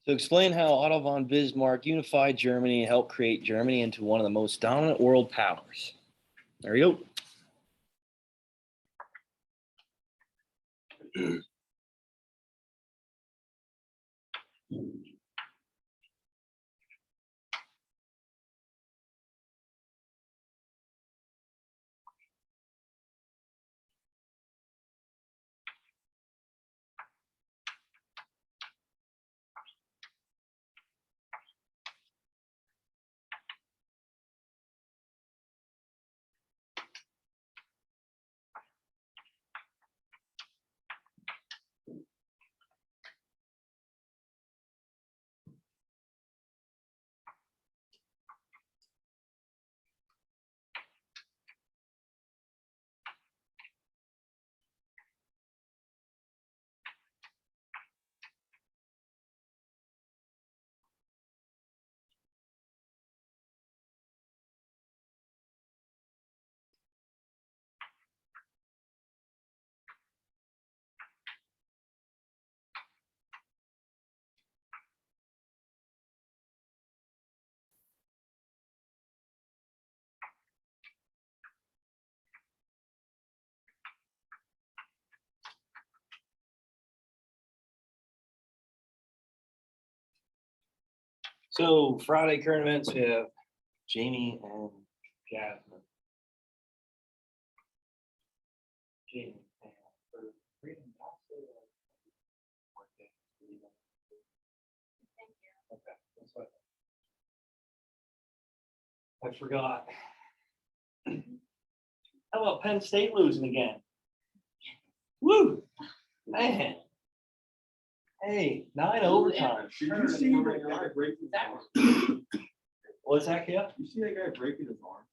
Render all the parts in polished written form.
So explain how Otto von Bismarck unified Germany and helped create Germany into one of the most dominant world powers. There you go. So Friday current events, we have Jamie and Jasmine. Jamie and okay, that's what I forgot. How about Penn State losing again? Woo, man. Hey, 9 overtime. Did you see that guy breaking his arm? What's that, Kip? You see that guy breaking his arm?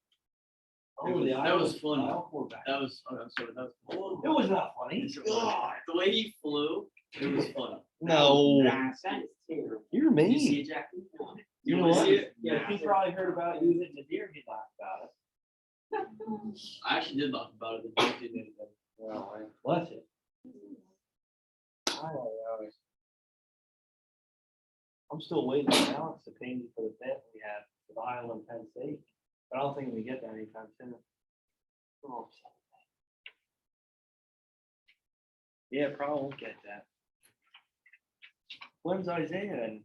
Oh, That was funny. Quarterback. That was It was not funny. God. the way he flew. It was funny. No, That is terrible. you're Did you see mean. it, Jackie? You know wanna what? see it? Yeah, he probably heard about you hitting the deer. He laughed about it. I actually did laugh about it. The joke didn't anybody. Well, bless it. I'm still waiting on Alex to pay me for the bet we had with Iowa and Penn State, but I don't think we get that anytime soon. Oh, yeah, probably won't get that. When's Isaiah and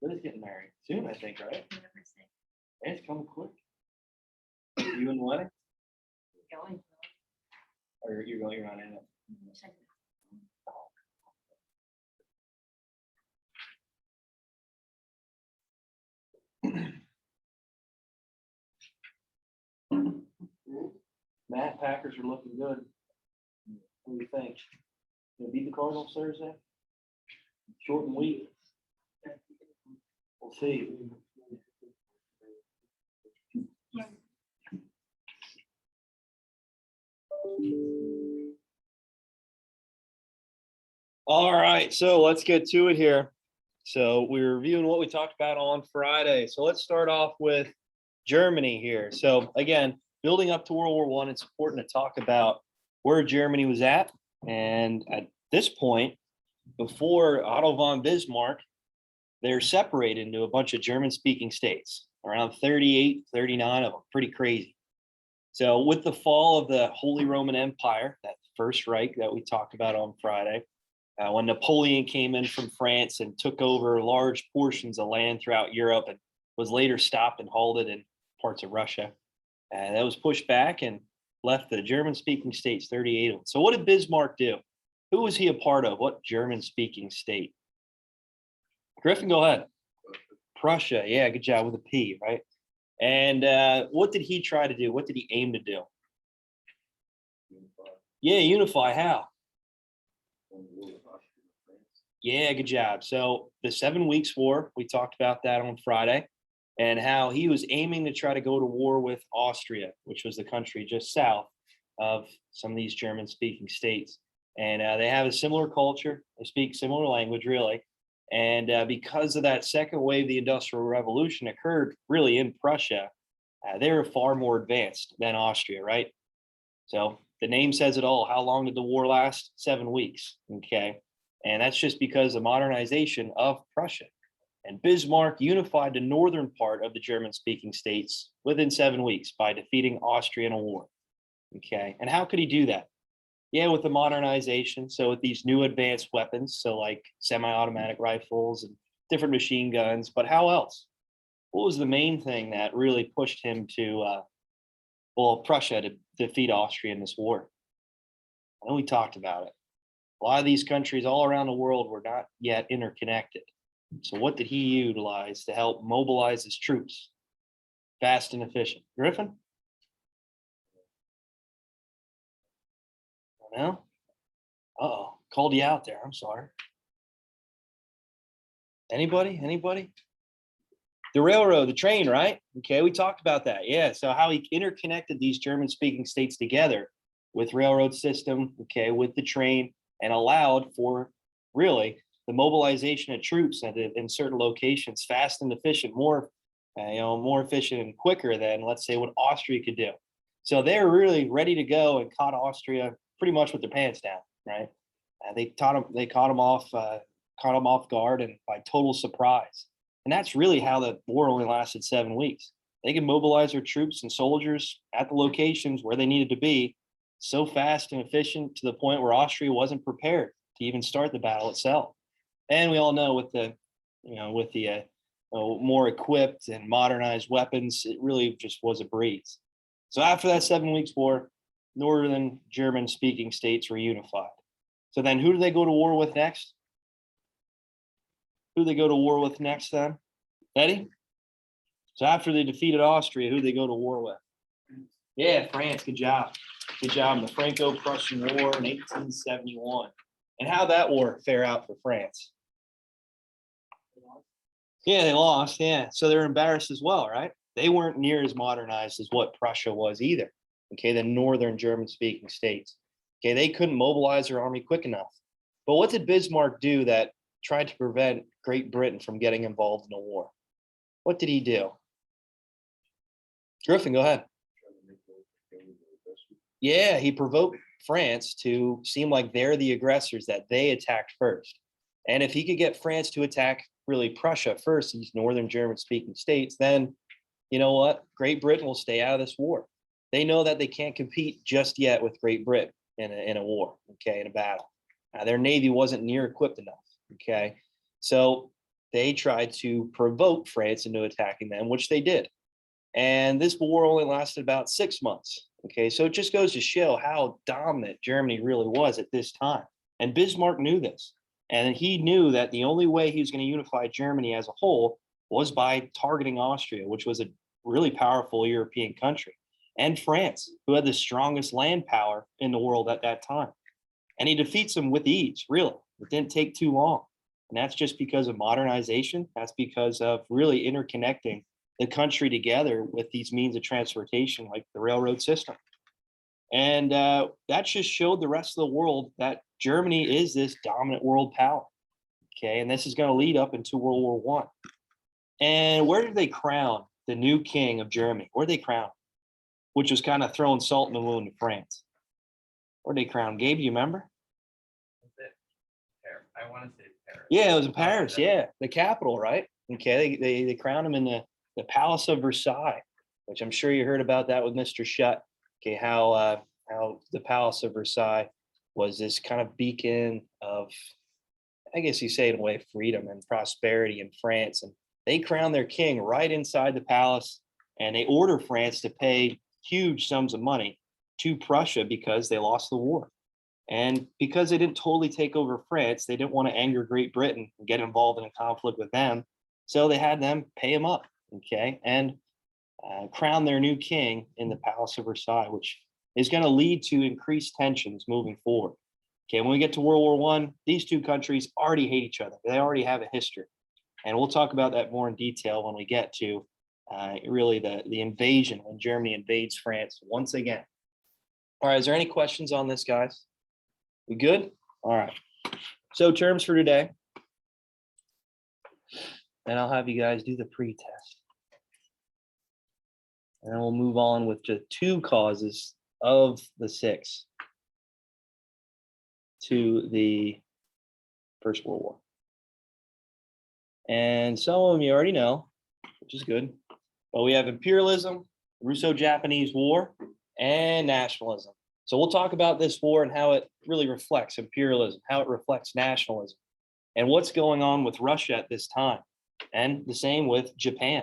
Liz getting married? Soon, I think, right? It's coming quick. You in the wedding? Going. Or you're not in it? Matt, Packers are looking good. What do you think? Gonna beat the Cardinals Thursday? Shortened week. We'll see. All right, so let's get to it here. So we're reviewing what we talked about on Friday. So let's start off with Germany here. So again, building up to World War I, it's important to talk about where Germany was at. And at this point, before Otto von Bismarck, they're separated into a bunch of German-speaking states, around 38, 39 of them, pretty crazy. So with the fall of the Holy Roman Empire, that First Reich that we talked about on Friday, when Napoleon came in from France and took over large portions of land throughout Europe and was later stopped and halted in parts of Russia, that was pushed back and left the German-speaking states, 38 of them. So what did Bismarck do? Who was he a part of? What German-speaking state? Griffin, go ahead. Prussia. Yeah, good job with a P, right? And what did he try to do? What did he aim to do? Yeah, unify. How? Yeah, good job. So the 7 Weeks War, we talked about that on Friday, and how he was aiming to try to go to war with Austria, which was the country just south of some of these German-speaking states. And they have a similar culture. They speak similar language, really. And because of that second wave, the Industrial Revolution occurred really in Prussia. They were far more advanced than Austria, right? So the name says it all. How long did the war last? 7 weeks. Okay. And that's just because of modernization of Prussia. And Bismarck unified the northern part of the German-speaking states within 7 weeks by defeating Austria in a war. Okay, and how could he do that? Yeah, with the modernization. So with these new advanced weapons, so like semi-automatic rifles and different machine guns. But how else? What was the main thing that really pushed him to, Prussia to defeat Austria in this war? I know we talked about it. A lot of these countries all around the world were not yet interconnected. So what did he utilize to help mobilize his troops? Fast and efficient. Griffin? No? Uh-oh, called you out there. I'm sorry. Anybody? Anybody? The railroad, the train, right? Okay, we talked about that. Yeah, so how he interconnected these German-speaking states together with railroad system, okay, with the train, and allowed for really the mobilization of troops in certain locations, fast and efficient, more, more efficient and quicker than, let's say, what Austria could do. So they're really ready to go and caught Austria pretty much with their pants down, right? They caught them off guard and by total surprise. And that's really how the war only lasted 7 weeks. They could mobilize their troops and soldiers at the locations where they needed to be so fast and efficient to the point where Austria wasn't prepared to even start the battle itself. And we all know with the more equipped and modernized weapons, it really just was a breeze. So after that 7 weeks war, northern German speaking states were unified. So then who do they go to war with next? Who they go to war with next then? Eddie? So after they defeated Austria, who they go to war with? Yeah, France. Good job. Good job. The Franco-Prussian War in 1871. And how'd that war fare out for France? Yeah, they lost. Yeah. So they're embarrassed as well, right? They weren't near as modernized as what Prussia was either. Okay, the northern German speaking states. Okay, they couldn't mobilize their army quick enough. But what did Bismarck do that tried to prevent Great Britain from getting involved in a war? What did he do? Griffin, go ahead. Yeah, he provoked France to seem like they're the aggressors, that they attacked first. And if he could get France to attack really Prussia first, these northern German speaking states, then you know what? Great Britain will stay out of this war. They know that they can't compete just yet with Great Britain in a war, okay, in a battle. Their navy wasn't near equipped enough, okay? So they tried to provoke France into attacking them, which they did. And this war only lasted about 6 months, okay? So it just goes to show how dominant Germany really was at this time. And Bismarck knew this. And he knew that the only way he was going to unify Germany as a whole was by targeting Austria, which was a really powerful European country, and France, who had the strongest land power in the world at that time. And he defeats them with ease, really. It didn't take too long. And that's just because of modernization. That's because of really interconnecting the country together with these means of transportation, like the railroad system. And that just showed the rest of the world that Germany is this dominant world power. Okay, and this is going to lead up into World War One. And where did they crown the new king of Germany? Where did they crown? Which was kind of throwing salt in the wound to France. Where did they crown? Gabe, do you remember? I want to say Paris. Yeah, it was in Paris. Yeah, the capital, right? Okay, they crowned him in the Palace of Versailles, which I'm sure you heard about that with Mr. Shutt. Okay, how the Palace of Versailles was this kind of beacon of, I guess you say in a way, freedom and prosperity in France. And they crowned their king right inside the palace, and they order France to pay huge sums of money to Prussia because they lost the war. And because they didn't totally take over France, they didn't want to anger Great Britain and get involved in a conflict with them. So they had them pay him up, okay, and crown their new king in the Palace of Versailles, which is going to lead to increased tensions moving forward. Okay, when we get to World War One, these two countries already hate each other. They already have a history. And we'll talk about that more in detail when we get to really the invasion, when Germany invades France once again. All right, is there any questions on this, guys? We good? All right. So terms for today. And I'll have you guys do the pre-test. And then we'll move on with just 2 causes of the 6 to the First World War. And some of them you already know, which is good. But we have imperialism, Russo-Japanese War, and nationalism. So we'll talk about this war and how it really reflects imperialism, how it reflects nationalism, and what's going on with Russia at this time. And the same with Japan.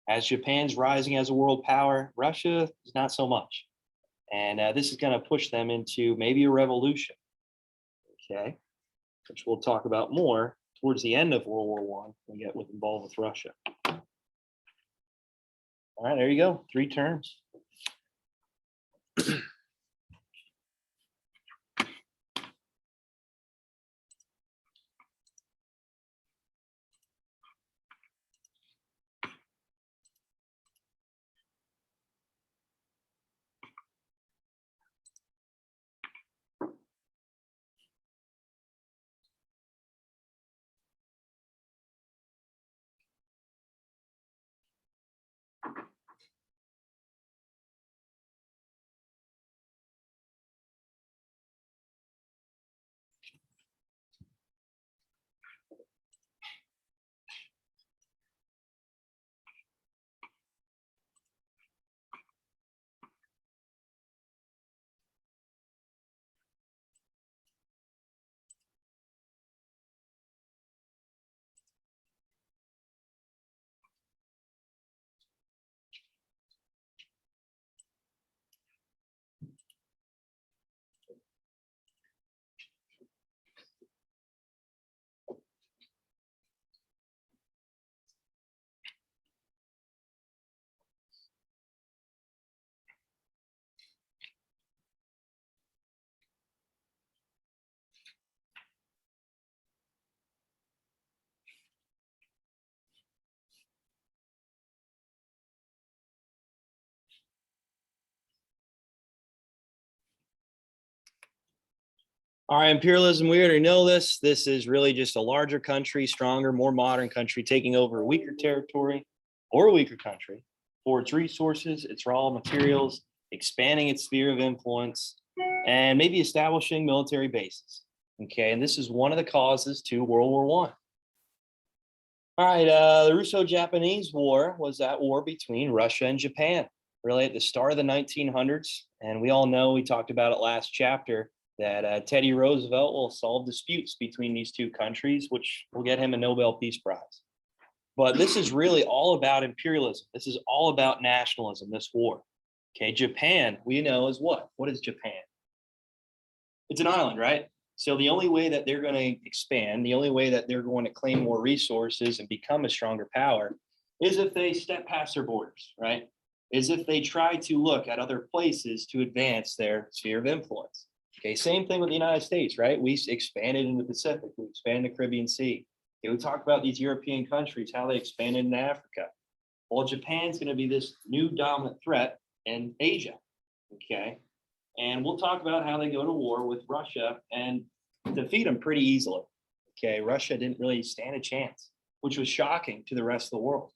As Japan's rising as a world power, Russia is not so much. And this is going to push them into maybe a revolution, okay, which we'll talk about more towards the end of World War I. We get involved with Russia. All right, there you go. 3 terms. All right, imperialism, we already know this. This is really just a larger country, stronger, more modern country taking over a weaker territory or a weaker country for its resources, its raw materials, expanding its sphere of influence, and maybe establishing military bases. Okay, and this is one of the causes to World War I. All right, the Russo-Japanese War was that war between Russia and Japan, really at the start of the 1900s. And we all know, we talked about it last chapter, that Teddy Roosevelt will solve disputes between these two countries, which will get him a Nobel Peace Prize. But this is really all about imperialism. This is all about nationalism, this war. Okay, Japan, we know is what? What is Japan? It's an island, right? So the only way that they're going to expand, the only way that they're going to claim more resources and become a stronger power is if they step past their borders, right? Is if they try to look at other places to advance their sphere of influence. Okay, same thing with the United States, right? We expanded in the Pacific, we expanded the Caribbean Sea. Okay, we talk about these European countries, how they expanded in Africa. Well, Japan's going to be this new dominant threat in Asia, okay? And we'll talk about how they go to war with Russia and defeat them pretty easily. Okay, Russia didn't really stand a chance, which was shocking to the rest of the world.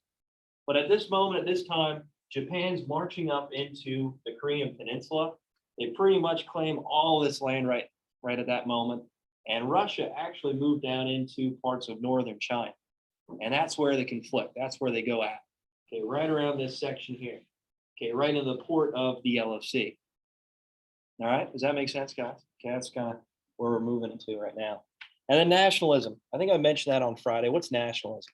But at this moment, at this time, Japan's marching up into the Korean Peninsula. They pretty much claim all this land right at that moment. And Russia actually moved down into parts of northern China. And that's where they conflict. That's where they go at. Okay, right around this section here. Okay, right in the port of the Yellow Sea. All right, does that make sense, guys? Okay, that's kind of where we're moving into right now. And then nationalism. I think I mentioned that on Friday. What's nationalism?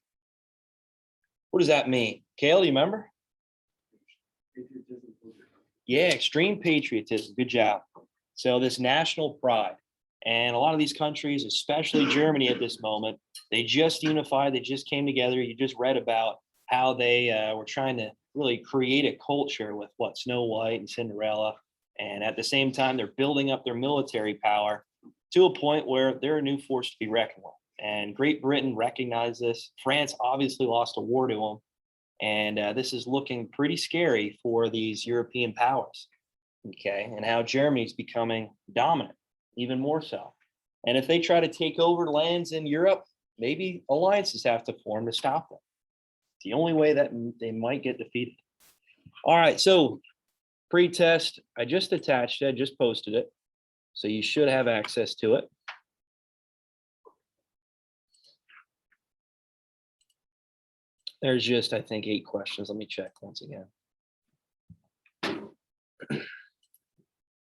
What does that mean? Kale, do you remember? Yeah, extreme patriotism. Good job. So this national pride. And a lot of these countries, especially Germany at this moment, they just unified, they just came together. You just read about how they were trying to really create a culture with what, Snow White and Cinderella. And at the same time, they're building up their military power to a point where they're a new force to be reckoned with. And Great Britain recognized this. France obviously lost a war to them. And this is looking pretty scary for these European powers. Okay, and how Germany's becoming dominant, even more so. And if they try to take over lands in Europe, maybe alliances have to form to stop them. It's the only way that they might get defeated. All right, so pre-test, I just attached it, I just posted it. So you should have access to it. There's just, I think, 8 questions. Let me check once again.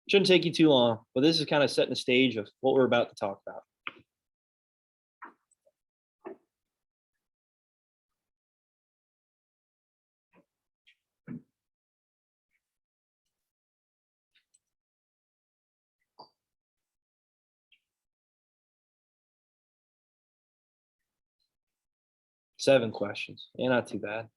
Shouldn't take you too long, but this is kind of setting the stage of what we're about to talk about. Seven questions. Yeah, not too bad.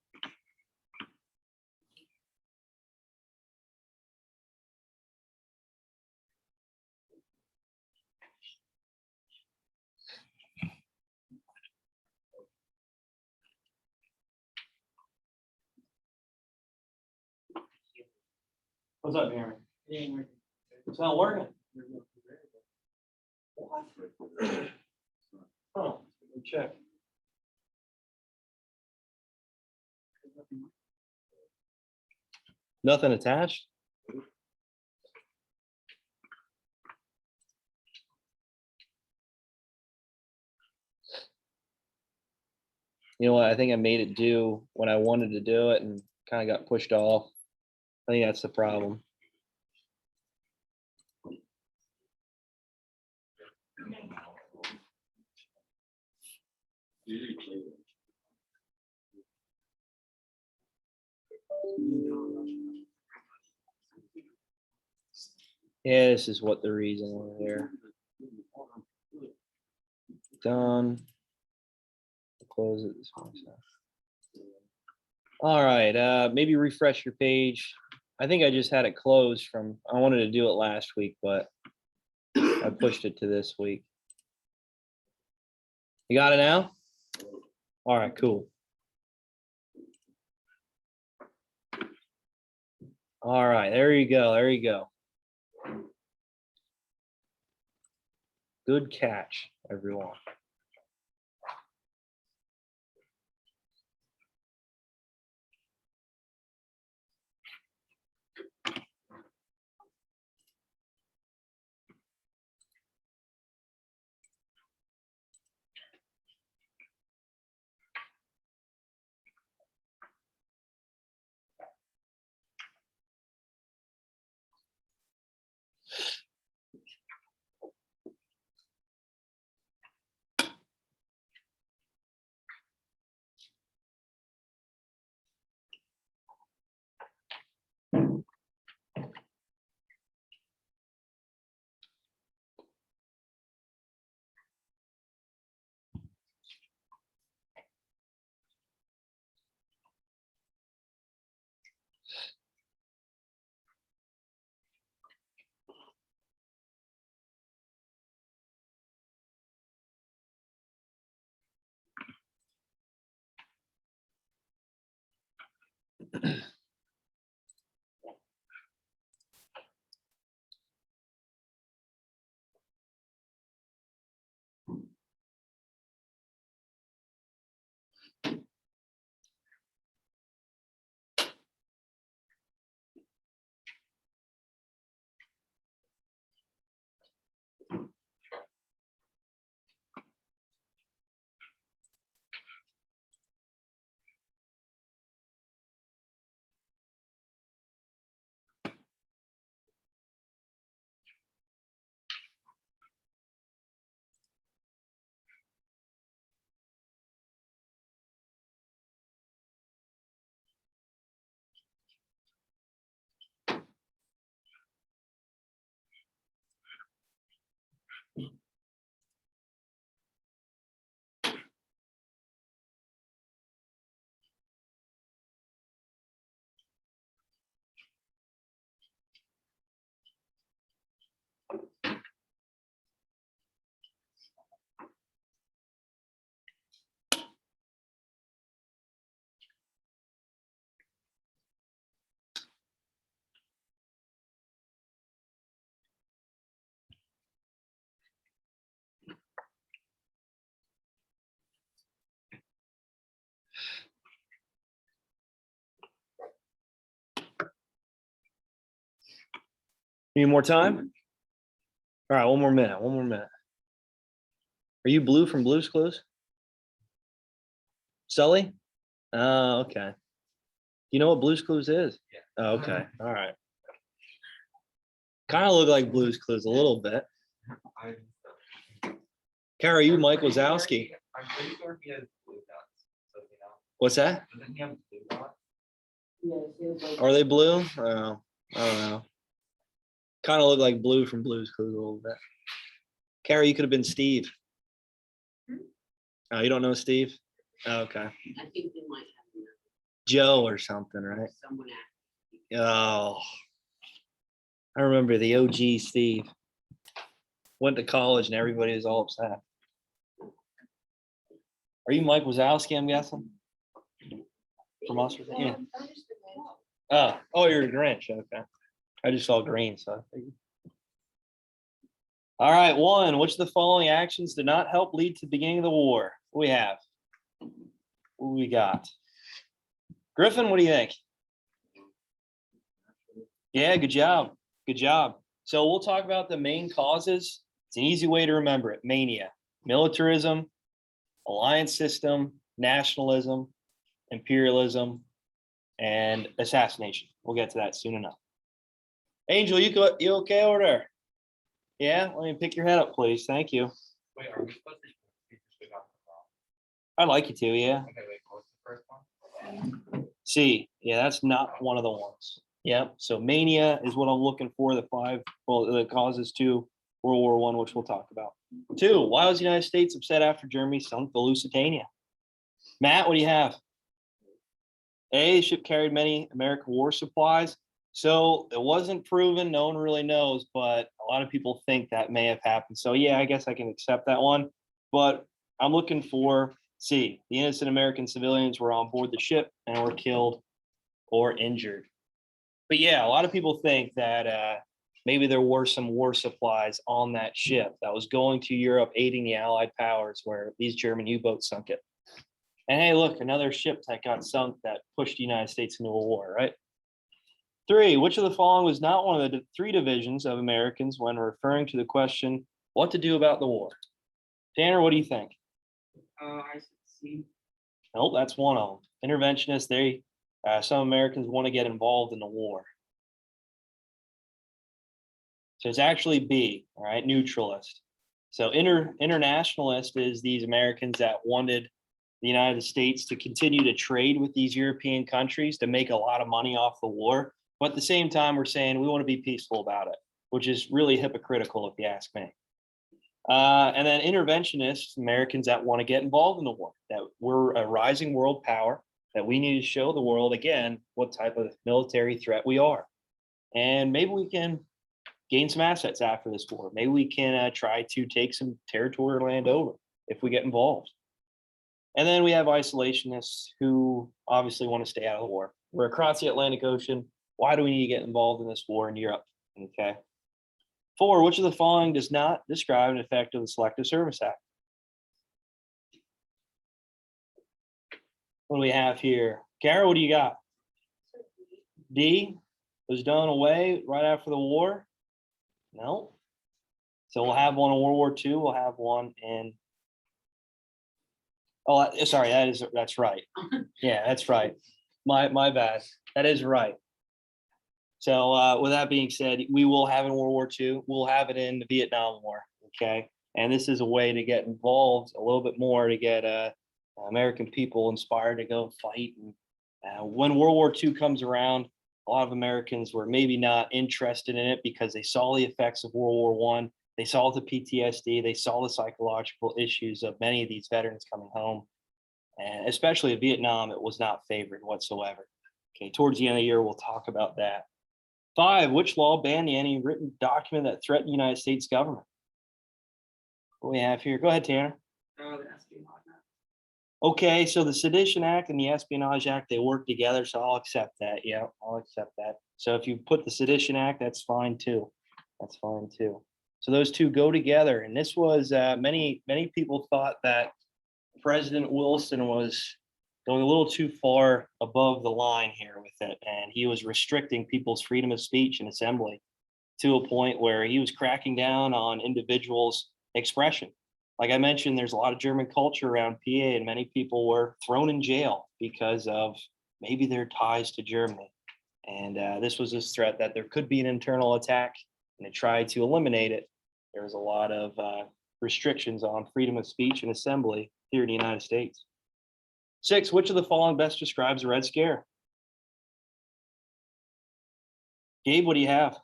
What's up, Aaron? It's not working. What? Oh, let me check. Nothing attached? You know what? I think I made it do when I wanted to do it and kind of got pushed off. I think that's the problem. Yeah, this is what the reason was there. Done. Close it this one. All right, maybe refresh your page. I think I just had it closed from, I wanted to do it last week, but I pushed it to this week. You got it now? All right, cool. All right, there you go, there you go. Good catch, everyone. Need more time? All right, one more minute, one more minute. Are you Blue from Blue's Clues? Sully? Oh, okay. You know what Blue's Clues is? Yeah. Oh, okay. All right. Kind of look like Blue's Clues a little bit. Kara, you Mike Wazowski. I'm pretty sure he has blue dots. So, you know, What's that? doesn't he have blue dots? Are they blue? Oh, I don't know. Kind of look like Blue from Blue's Clues a little bit. Kara, you could have been Steve. Oh, you don't know Steve? Oh, okay. I think they might have Joe or something, right? someone asked. Oh, I remember the OG Steve. Went to college and everybody was all upset. Are you Mike Wazowski, I'm guessing? From us? Yeah. Oh, you're a Grinch. Okay. I just saw green, so I figured. All right, one. Which of the following actions did not help lead to the beginning of the war? What we have? What we got? Griffin, what do you think? Yeah, good job. Good job. So we'll talk about the main causes. It's an easy way to remember it. Mania, militarism, alliance system, nationalism, imperialism, and assassination. We'll get to that soon enough. Angel, you okay over there? Yeah, let me pick your head up, please. Thank you. Wait, are we supposed to speak this week off the top? I'd like you to, yeah. Okay, wait, what's the first one? C, yeah, that's not one of the ones. Yep. So mania is what I'm looking for. The causes to World War I, which we'll talk about. 2, why was the United States upset after Germany sunk the Lusitania? Matt, what do you have? A, the ship carried many American war supplies. So it wasn't proven. No one really knows, but a lot of people think that may have happened. So yeah, I guess I can accept that one. But I'm looking for C, the innocent American civilians were on board the ship and were killed or injured. But yeah, a lot of people think that maybe there were some war supplies on that ship that was going to Europe, aiding the Allied powers where these German U-boats sunk it. And hey, look, another ship that got sunk that pushed the United States into a war, right? 3, which of the following was not one of the 3 divisions of Americans when referring to the question, what to do about the war? Tanner, what do you think? I see. Nope, that's one of them. Interventionists, some Americans want to get involved in the war. So it's actually B, all right, neutralist. So internationalist is these Americans that wanted the United States to continue to trade with these European countries to make a lot of money off the war. But at the same time, we're saying we want to be peaceful about it, which is really hypocritical if you ask me. And then interventionists, Americans that want to get involved in the war, that we're a rising world power, that we need to show the world again what type of military threat we are. And maybe we can gain some assets after this war. Maybe we can try to take some territory or land over if we get involved. And then we have isolationists who obviously want to stay out of the war. We're across the Atlantic Ocean. Why do we need to get involved in this war in Europe? Okay. 4, which of the following does not describe an effect of the Selective Service Act? What do we have here? Kara, what do you got? D was done away right after the war? No. So we'll have one in World War II. We'll have one in. Oh, sorry, that's right. Yeah, that's right. My bad. That is right. So with that being said, we will have in World War II. We'll have it in the Vietnam War. Okay, and this is a way to get involved a little bit more to get American people inspired to go fight. And when World War II comes around, a lot of Americans were maybe not interested in it because they saw the effects of World War I. They saw the PTSD. They saw the psychological issues of many of these veterans coming home. And especially in Vietnam, it was not favored whatsoever. Okay, towards the end of the year, we'll talk about that. 5, which law banned any written document that threatened the United States government? What do we have here? Go ahead, Tanner. The Espionage Act. Okay, so the Sedition Act and the Espionage Act, they work together, so I'll accept that. Yeah, I'll accept that. So if you put the Sedition Act, that's fine too. That's fine too. So those two go together. And this was, many people thought that President Wilson was going a little too far above the line here with it. And he was restricting people's freedom of speech and assembly to a point where he was cracking down on individuals' expression. like I mentioned, there's a lot of German culture around PA, and many people were thrown in jail because of maybe their ties to Germany. And this was this threat that there could be an internal attack, and to try to eliminate it, there was a lot of restrictions on freedom of speech and assembly here in the United States. 6, which of the following best describes the Red Scare? Gabe, what do you have?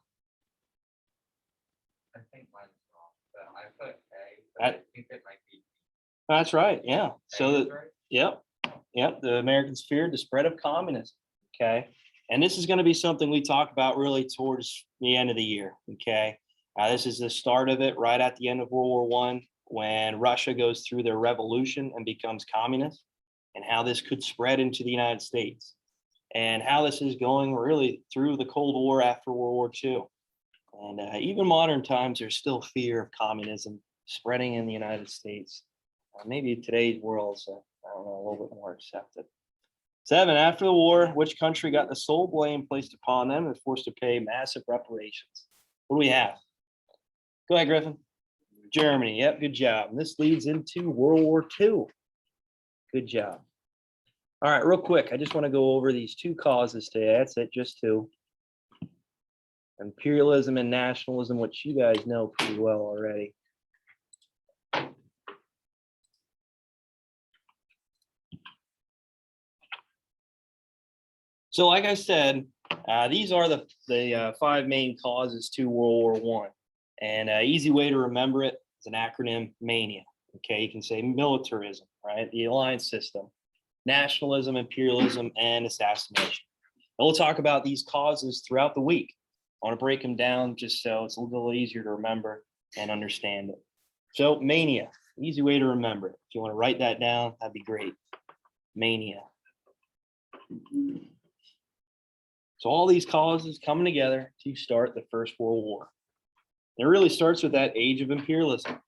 I think mine's wrong, but I put A, but I think it might be. That's right. Yeah. A So, is right? yep. The Americans feared the spread of communism. Okay. And this is going to be something we talk about really towards the end of the year. Okay. This is the start of it right at the end of World War I, when Russia goes through their revolution and becomes communist, and how this could spread into the United States, and how this is going really through the Cold War after World War II. And even modern times, there's still fear of communism spreading in the United States. Maybe today's world's, I don't know, a little bit more accepted. 7, after the war, which country got the sole blame placed upon them and was forced to pay massive reparations? What do we have? Go ahead, Griffin. Germany. Yep, good job. And this leads into World War II. Good job. All right, real quick, I just want to go over these 2 causes today. That's it, just 2. Imperialism and nationalism, which you guys know pretty well already. So like I said, these are the 5 main causes to World War I. And an easy way to remember it is an acronym, MANIA. Okay, you can say militarism, right? The alliance system, nationalism, imperialism, and assassination. And we'll talk about these causes throughout the week. I want to break them down just so it's a little easier to remember and understand it. So mania, easy way to remember it. If you want to write that down, that'd be great. Mania. So all these causes coming together to start the First World War. It really starts with that age of imperialism.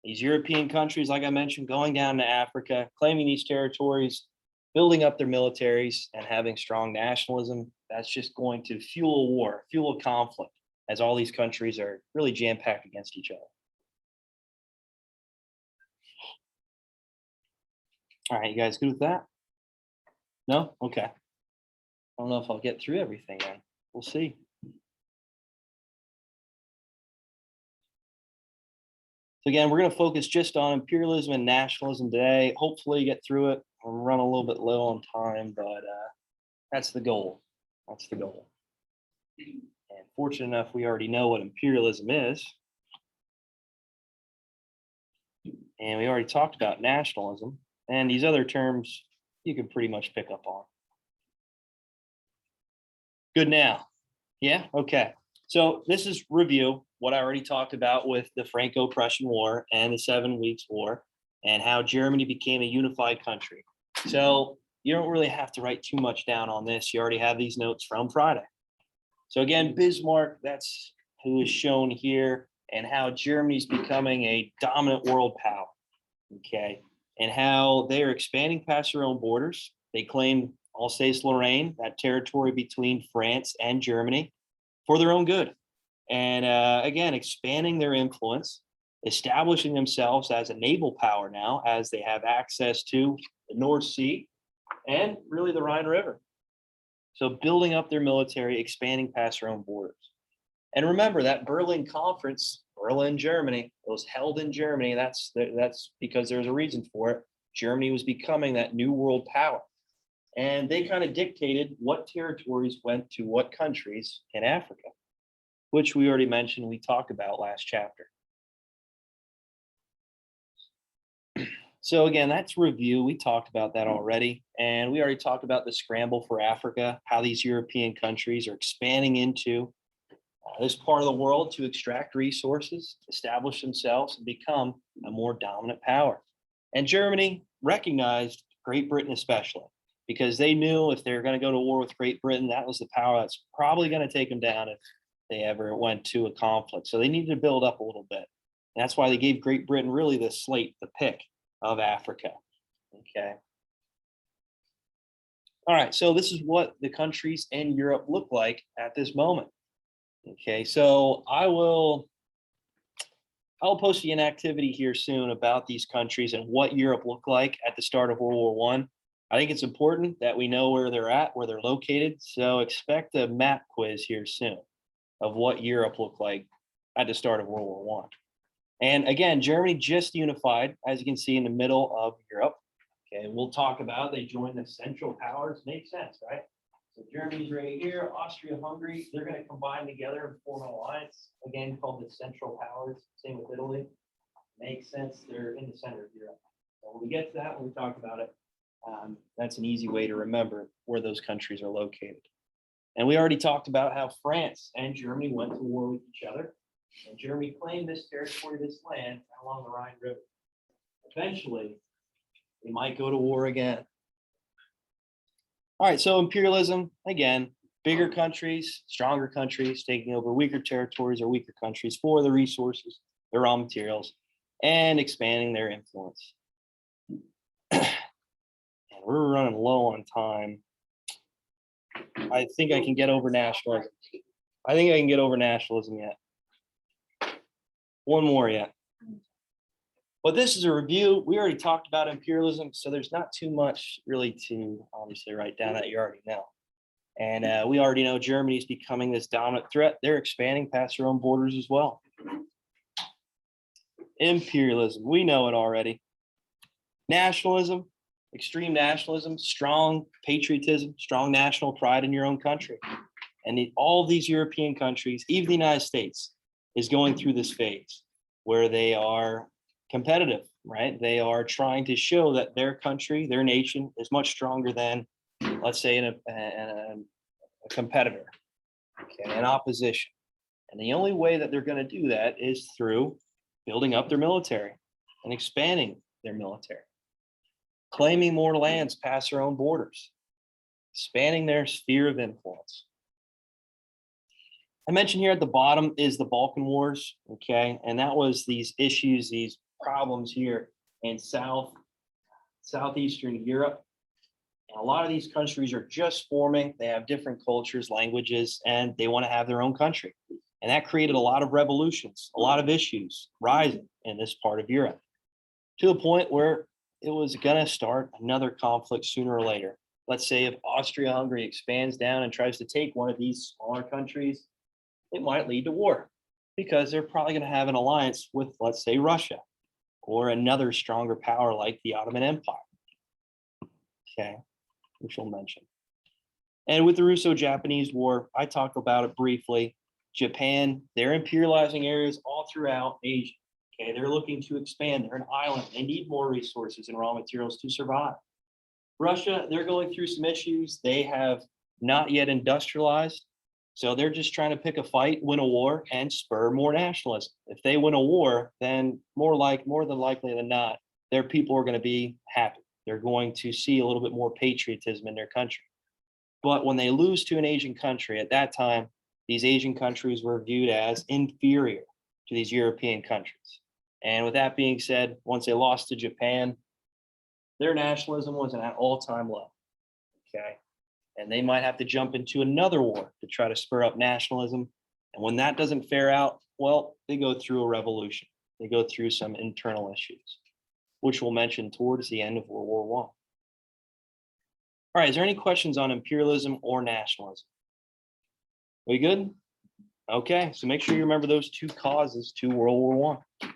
These European countries, like I mentioned, going down to Africa, claiming these territories, building up their militaries, and having strong nationalism. That's just going to fuel a war, fuel a conflict, as all these countries are really jam-packed against each other. All right, you guys good with that? No? Okay. I don't know if I'll get through everything then. We'll see. So again, we're going to focus just on imperialism and nationalism today. Hopefully get through it. We'll run a little bit low on time, but that's the goal. That's the goal. And fortunate enough, we already know what imperialism is. And we already talked about nationalism. And these other terms you can pretty much pick up on. Good now. Yeah, okay. So this is review, what I already talked about with the Franco-Prussian War and the 7 Weeks War, and how Germany became a unified country. So you don't really have to write too much down on this. You already have these notes from Friday. So again, Bismarck, that's who is shown here, and how Germany's becoming a dominant world power, okay? And how they're expanding past their own borders. They claim Alsace-Lorraine, that territory between France and Germany, for their own good. And again, expanding their influence, establishing themselves as a naval power now, as they have access to the North Sea and really the Rhine River. So building up their military, expanding past their own borders. And remember that Berlin Conference, Berlin, Germany, it was held in Germany. That's because there's a reason for it. Germany was becoming that new world power. And they kind of dictated what territories went to what countries in Africa, which we already mentioned, we talked about last chapter. So again, that's review. We talked about that already. And we already talked about the scramble for Africa, how these European countries are expanding into this part of the world to extract resources, establish themselves, and become a more dominant power. And Germany recognized Great Britain especially, because they knew if they were going to go to war with Great Britain, that was the power that's probably going to take them down if they ever went to a conflict. So they needed to build up a little bit. And that's why they gave Great Britain really the slate, the pick of Africa. Okay. All right, so this is what the countries in Europe look like at this moment. Okay, so I will I'll post an activity here soon about these countries and what Europe looked like at the start of World War One. I think it's important that we know where they're at, where they're located. So expect a map quiz here soon of what Europe looked like at the start of World War One. And again, Germany just unified, as you can see, in the middle of Europe. Okay, we'll talk about they joined the Central Powers. Makes sense, right? So Germany's right here, Austria-Hungary, they're going to combine together and form an alliance, again called the Central Powers. Same with Italy. Makes sense. They're in the center of Europe. So when we get to that, when we talk about it, that's an easy way to remember where those countries are located. And we already talked about how France and Germany went to war with each other. And Germany claimed this territory, this land along the Rhine River. Eventually, they might go to war again. All right, so imperialism, again, bigger countries, stronger countries taking over weaker territories or weaker countries for the resources, the raw materials, and expanding their influence. And we're running low on time. I think I can get over nationalism. I think I can get over nationalism yet. One more yet. But this is a review. We already talked about imperialism, so there's not too much really to obviously write down that you already know. And we already know Germany is becoming this dominant threat. They're expanding past their own borders as well. Imperialism, we know it already. Nationalism, extreme nationalism, strong patriotism, strong national pride in your own country. And all of these European countries, even the United States, is going through this phase where they are competitive, right? They are trying to show that their country, their nation is much stronger than, let's say, a competitor, okay, an opposition. And the only way that they're going to do that is through building up their military and expanding their military, claiming more lands past their own borders, expanding their sphere of influence. I mentioned here at the bottom is the Balkan Wars, okay? And that was these issues, these problems here in southeastern Europe. And a lot of these countries are just forming. They have different cultures, languages, and they want to have their own country. And that created a lot of revolutions, a lot of issues rising in this part of Europe, to the point where it was going to start another conflict sooner or later. Let's say if Austria-Hungary expands down and tries to take one of these smaller countries, it might lead to war because they're probably going to have an alliance with, let's say, Russia or another stronger power like the Ottoman Empire, okay, which we'll mention. And with the Russo-Japanese War, I talked about it briefly. Japan, they're imperializing areas all throughout Asia. Okay, they're looking to expand. They're an island. They need more resources and raw materials to survive. Russia, they're going through some issues. They have not yet industrialized. So they're just trying to pick a fight, win a war, and spur more nationalism. If they win a war, then more than likely than not, their people are going to be happy. They're going to see a little bit more patriotism in their country. But when they lose to an Asian country, at that time, these Asian countries were viewed as inferior to these European countries. And with that being said, once they lost to Japan, their nationalism was at an all-time low, okay? And they might have to jump into another war to try to spur up nationalism. And when that doesn't fare out, well, they go through a revolution. They go through some internal issues, which we'll mention towards the end of World War I. All right, is there any questions on imperialism or nationalism? We good? Okay, so make sure you remember those two causes to World War I.